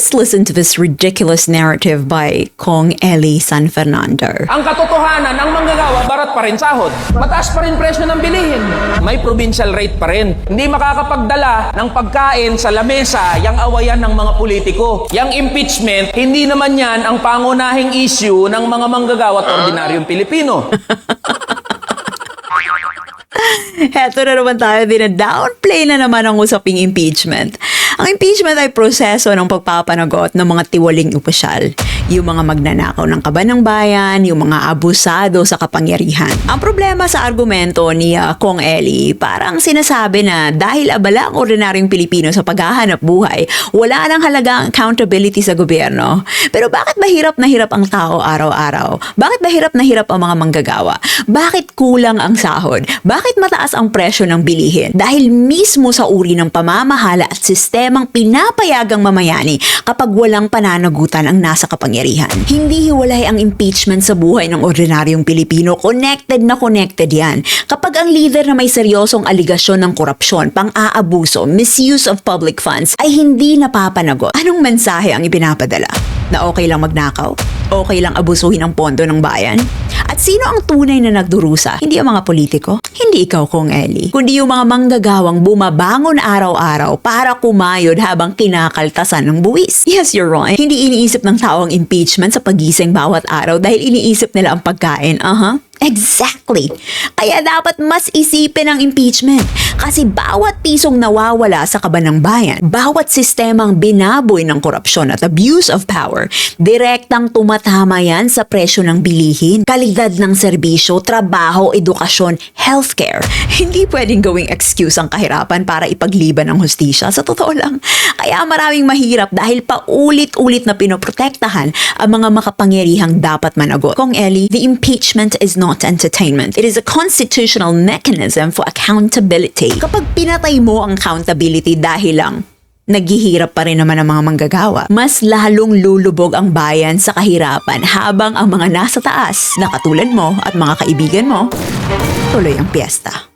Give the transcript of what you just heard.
Let's listen to this ridiculous narrative by Kong Eli San Fernando. Ang katotohanan, ang manggagawa, barat pa rin sahod. Mataas pa rin presyo ng bilihin. May provincial rate pa rin. Hindi makakapagdala ng pagkain sa lamesa yang awayan ng mga politiko. Yang impeachment, hindi naman yan ang pangunahing issue ng mga manggagawa at ordinaryong Pilipino. Heto na naman tayo, downplay na naman ang usaping impeachment. Ang impeachment ay proseso ng pagpapanagot ng mga tiwaling opisyal. Yung mga magnanakaw ng kaban ng bayan, yung mga abusado sa kapangyarihan. Ang problema sa argumento ni Kong Eli, parang sinasabi na dahil abala ang ordinaryong Pilipino sa paghahanap buhay, wala nang halagang accountability sa gobyerno. Pero bakit mahirap na hirap ang tao araw-araw? Bakit mahirap na hirap ang mga manggagawa? Bakit kulang ang sahod? Bakit mataas ang presyo ng bilihin? Dahil mismo sa uri ng pamamahala at sistemang pinapayagang mamayani kapag walang pananagutan ang nasa kapangyarihan. Hindi hiwalay ang impeachment sa buhay ng ordinaryong Pilipino. Connected na connected yan. Kapag ang leader na may seryosong aligasyon ng korupsyon, pang-aabuso, misuse of public funds ay hindi napapanagot, anong mensahe ang ipinapadala? Na okay lang magnakaw? Okay lang abusuhin ang pondo ng bayan? At sino ang tunay na nagdurusa? Hindi ang mga politiko? Hindi ikaw, Kong Eli. Kundi yung mga manggagawang bumabangon araw-araw para kumayod habang kinakaltasan ng buwis. Yes, you're right. Hindi iniisip ng tao ang impeachment sa pagising bawat araw dahil iniisip nila ang pagkain. Exactly. Kaya dapat mas isipin ang impeachment. Kasi bawat pisong nawawala sa kaban ng bayan, bawat sistemang binaboy ng korupsyon at abuse of power, direktang tumatama yan sa presyo ng bilihin, kalidad ng serbisyo, trabaho, edukasyon, healthcare. Hindi pwedeng gawing excuse ang kahirapan para ipagliban ang hustisya. Sa totoo lang. Kaya maraming mahirap dahil paulit-ulit na pinoprotektahan ang mga makapangyarihang dapat managot. Kong Eli, the impeachment is not entertainment. It is a constitutional mechanism for accountability. Kapag pinatay mo ang accountability dahil lang naghihirap pa rin naman ang mga manggagawa, mas lalong lulubog ang bayan sa kahirapan habang ang mga nasa taas na katulad mo at mga kaibigan mo, tuloy ang piyesta.